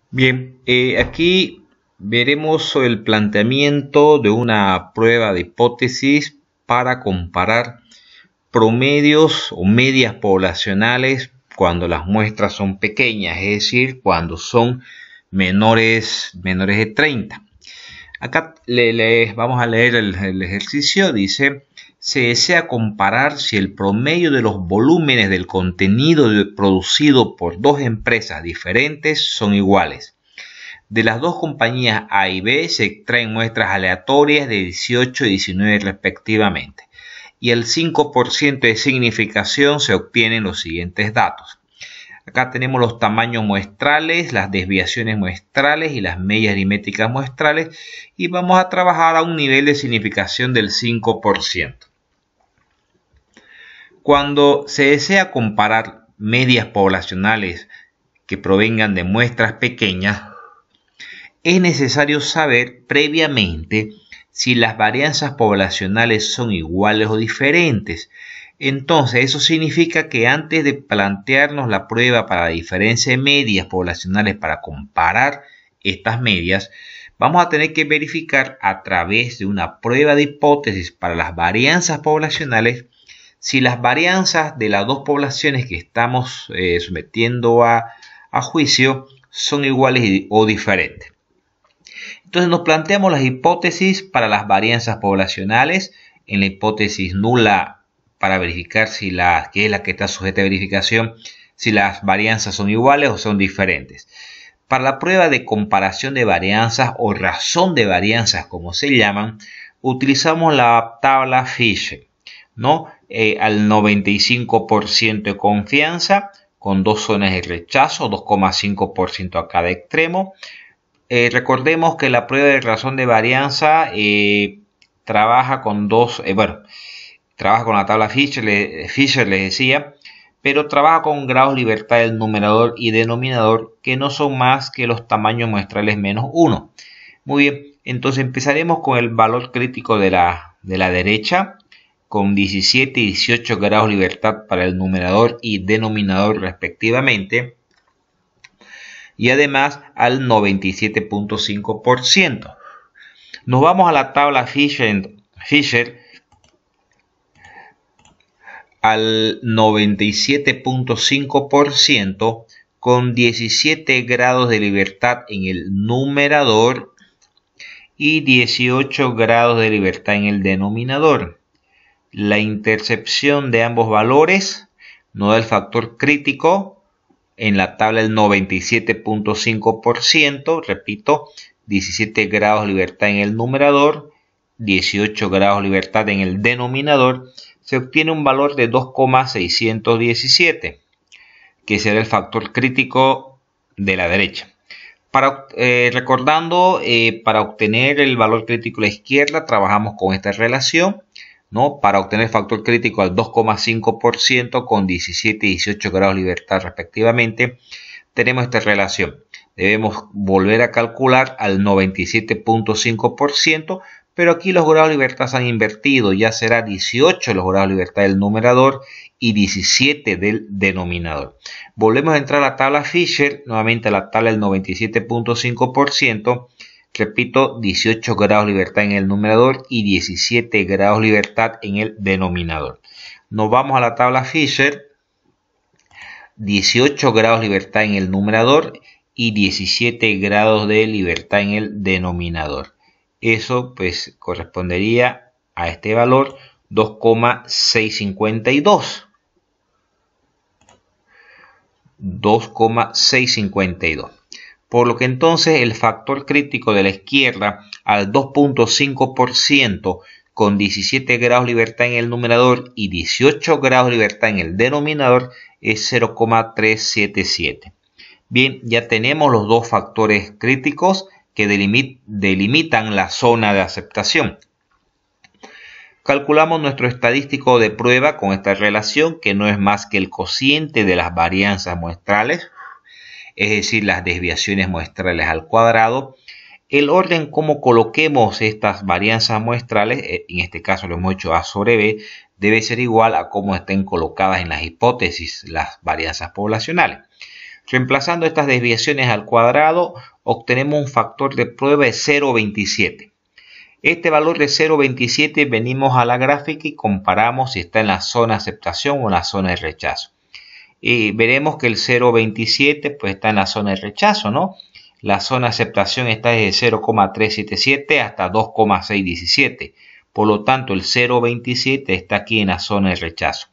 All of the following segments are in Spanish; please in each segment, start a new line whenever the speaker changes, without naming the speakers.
Bien, aquí veremos el planteamiento de una prueba de hipótesis para comparar promedios o medias poblacionales cuando las muestras son pequeñas, es decir, cuando son menores de 30. Acá les vamos a leer el ejercicio. Dice: se desea comparar si el promedio de los volúmenes del contenido producido por dos empresas diferentes son iguales. De las dos compañías A y B se extraen muestras aleatorias de 18 y 19 respectivamente, y el 5% de significación se obtienen los siguientes datos. Acá tenemos los tamaños muestrales, las desviaciones muestrales y las medias aritméticas muestrales, y vamos a trabajar a un nivel de significación del 5%. Cuando se desea comparar medias poblacionales que provengan de muestras pequeñas, es necesario saber previamente si las varianzas poblacionales son iguales o diferentes. Entonces, eso significa que antes de plantearnos la prueba para la diferencia de medias poblacionales para comparar estas medias, vamos a tener que verificar a través de una prueba de hipótesis para las varianzas poblacionales si las varianzas de las dos poblaciones que estamos sometiendo a juicio son iguales o diferentes. Entonces nos planteamos las hipótesis para las varianzas poblacionales. En la hipótesis nula, para verificar si que es la que está sujeta a verificación, si las varianzas son iguales o son diferentes. Para la prueba de comparación de varianzas o razón de varianzas, como se llaman, utilizamos la tabla Fisher, ¿no? Al 95% de confianza, con dos zonas de rechazo, 2,5% a cada extremo. Recordemos que la prueba de razón de varianza trabaja con trabaja con la tabla Fisher, les decía, pero trabaja con grados de libertad del numerador y denominador, que no son más que los tamaños muestrales menos 1. Muy bien, entonces empezaremos con el valor crítico de la derecha, con 17 y 18 grados de libertad para el numerador y denominador respectivamente, y además al 97,5%. Nos vamos a la tabla Fisher al 97,5% con 17 grados de libertad en el numerador y 18 grados de libertad en el denominador. La intercepción de ambos valores nos da el factor crítico en la tabla del 97,5%, repito, 17 grados de libertad en el numerador, 18 grados de libertad en el denominador, se obtiene un valor de 2,617, que será el factor crítico de la derecha. Recordando, para obtener el valor crítico a la izquierda, trabajamos con esta relación, ¿no? Para obtener el factor crítico al 2,5% con 17 y 18 grados de libertad respectivamente, tenemos esta relación. Debemos volver a calcular al 97,5%, pero aquí los grados de libertad se han invertido. Ya será 18 los grados de libertad del numerador y 17 del denominador. Volvemos a entrar a la tabla Fisher, nuevamente a la tabla del 97,5%. Repito, 18 grados de libertad en el numerador y 17 grados de libertad en el denominador. Nos vamos a la tabla Fisher, 18 grados de libertad en el numerador y 17 grados de libertad en el denominador. Eso pues correspondería a este valor 2,652. 2,652. Por lo que entonces el factor crítico de la izquierda al 2,5% con 17 grados de libertad en el numerador y 18 grados de libertad en el denominador es 0,377. Bien, ya tenemos los dos factores críticos que delimitan la zona de aceptación. Calculamos nuestro estadístico de prueba con esta relación, que no es más que el cociente de las varianzas muestrales, es decir, las desviaciones muestrales al cuadrado. El orden como coloquemos estas varianzas muestrales, en este caso lo hemos hecho A sobre B, debe ser igual a cómo estén colocadas en las hipótesis las varianzas poblacionales. Reemplazando estas desviaciones al cuadrado, obtenemos un factor de prueba de 0,27. Este valor de 0,27 venimos a la gráfica y comparamos si está en la zona de aceptación o en la zona de rechazo. Y veremos que el 0,27 pues está en la zona de rechazo, ¿no? La zona de aceptación está desde 0,377 hasta 2,617. Por lo tanto, el 0,27 está aquí en la zona de rechazo.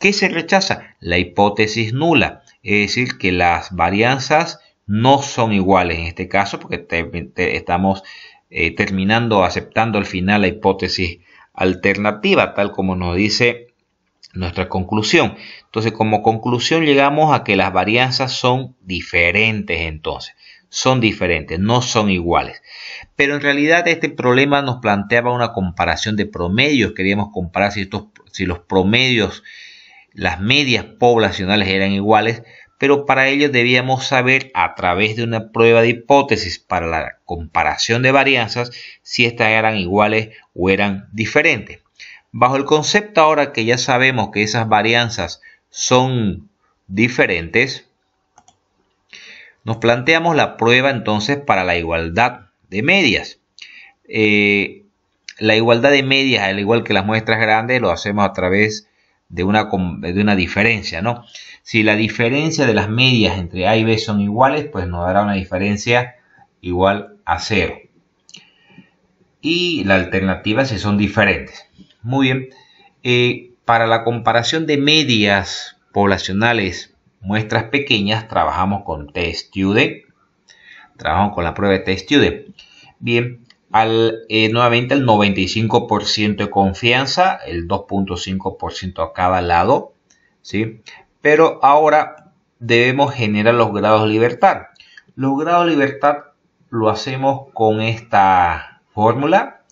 ¿Qué se rechaza? La hipótesis nula. Es decir, que las varianzas no son iguales en este caso, porque estamos aceptando al final la hipótesis alternativa, tal como nos dice nuestra conclusión. Entonces, como conclusión llegamos a que las varianzas son diferentes entonces. Son diferentes, no son iguales. Pero en realidad este problema nos planteaba una comparación de promedios. Queríamos comparar si los promedios, las medias poblacionales eran iguales, pero para ello debíamos saber a través de una prueba de hipótesis para la comparación de varianzas si estas eran iguales o eran diferentes. Bajo el concepto ahora que ya sabemos que esas varianzas son diferentes, nos planteamos la prueba entonces para la igualdad de medias. La igualdad de medias, al igual que las muestras grandes, lo hacemos a través de una diferencia, ¿no? Si la diferencia de las medias entre A y B son iguales, pues nos dará una diferencia igual a 0. Y la alternativa si son diferentes. Muy bien. Para la comparación de medias poblacionales, muestras pequeñas, trabajamos con T-Student. Trabajamos con la prueba de T-Student. Bien. Nuevamente el 95% de confianza, el 2.5% a cada lado, ¿sí? Pero ahora debemos generar los grados de libertad. Los grados de libertad lo hacemos con esta fórmula,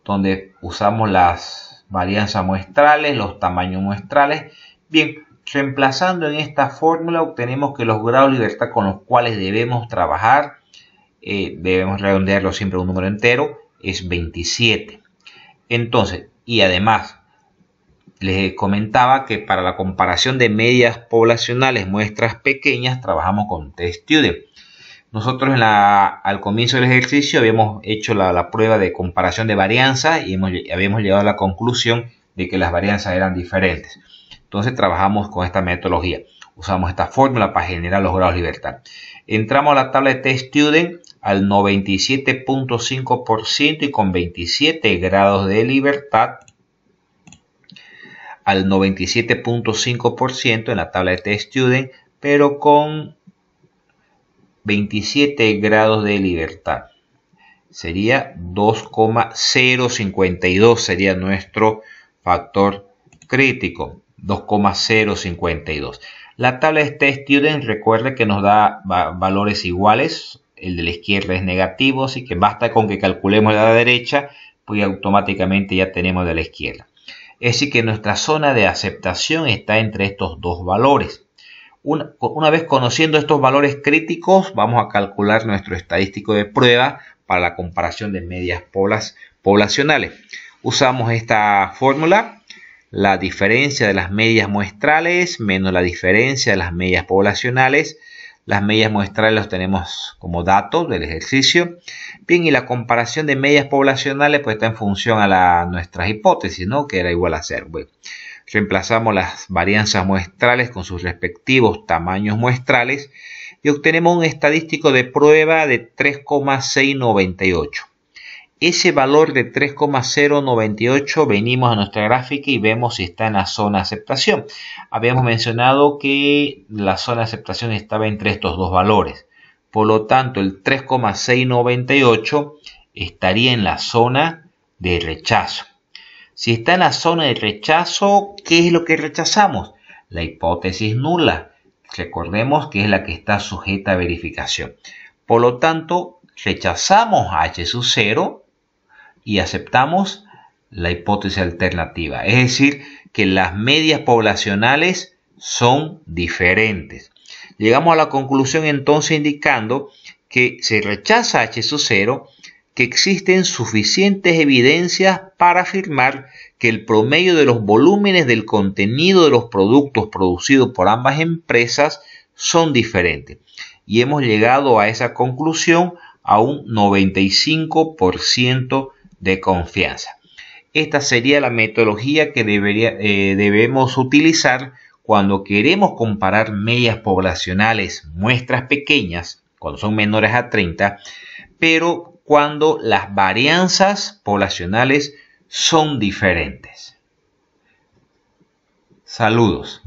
donde usamos las varianzas muestrales, los tamaños muestrales. Bien, reemplazando en esta fórmula obtenemos que los grados de libertad con los cuales debemos trabajar, debemos redondearlo siempre a un número entero, es 27. Entonces, y además, les comentaba que para la comparación de medias poblacionales, muestras pequeñas, trabajamos con T-Student. Nosotros al comienzo del ejercicio habíamos hecho la prueba de comparación de varianzas y habíamos llegado a la conclusión de que las varianzas eran diferentes. Entonces trabajamos con esta metodología. Usamos esta fórmula para generar los grados de libertad. Entramos a la tabla de T-Student al 97.5% y con 27 grados de libertad. Al 97.5% en la tabla de T-Student, pero con 27 grados de libertad. Sería 2,052 sería nuestro factor crítico. 2,052. La tabla de T-Student, recuerde que nos da valores iguales. El de la izquierda es negativo, así que basta con que calculemos la de la derecha, pues automáticamente ya tenemos de la izquierda. Es decir que nuestra zona de aceptación está entre estos dos valores. Una vez conociendo estos valores críticos, vamos a calcular nuestro estadístico de prueba para la comparación de medias poblacionales. Usamos esta fórmula, la diferencia de las medias muestrales menos la diferencia de las medias poblacionales. Las medias muestrales las tenemos como datos del ejercicio. Bien, y la comparación de medias poblacionales pues está en función a nuestras hipótesis, ¿no? Que era igual a 0. Bueno, reemplazamos las varianzas muestrales con sus respectivos tamaños muestrales y obtenemos un estadístico de prueba de 3,698. Ese valor de 3,098 venimos a nuestra gráfica y vemos si está en la zona de aceptación. Habíamos mencionado que la zona de aceptación estaba entre estos dos valores. Por lo tanto, el 3,698 estaría en la zona de rechazo. Si está en la zona de rechazo, ¿qué es lo que rechazamos? La hipótesis nula. Recordemos que es la que está sujeta a verificación. Por lo tanto, rechazamos H sub 0 y aceptamos la hipótesis alternativa. Es decir, que las medias poblacionales son diferentes. Llegamos a la conclusión entonces indicando que se rechaza H sub 0, que existen suficientes evidencias para afirmar que el promedio de los volúmenes del contenido de los productos producidos por ambas empresas son diferentes. Y hemos llegado a esa conclusión a un 95% de confianza. Esta sería la metodología que debemos utilizar cuando queremos comparar medias poblacionales, muestras pequeñas, cuando son menores a 30, pero cuando las varianzas poblacionales son diferentes. Saludos.